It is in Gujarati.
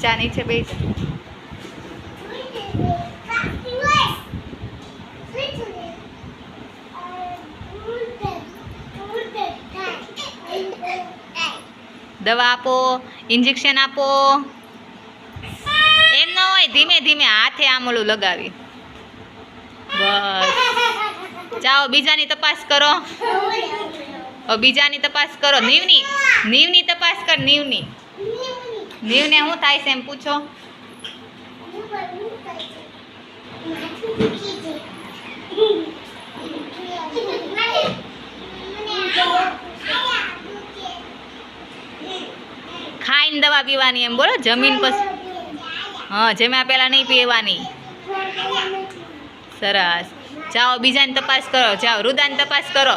ચા નીચે બેસ. દવા આપો, ઇન્જેક્શન આપો. એમ ન હોય, ધીમે ધીમે હાથે આમ ઓલું લગાવી. બસ. જાઓ બીજાની તપાસ કરો. બીજાની તપાસ કરો. નીવની તપાસ કર. નીવને શું થાય છે એમ પૂછો. ખાઈને દવા પીવાની એમ બોલો. જમીન પછી હા જમ્યા પહેલાં નહીં પીવાની. સરસ. જાઓ બીજાની તપાસ કરો. જાઓ રુદાની તપાસ કરો.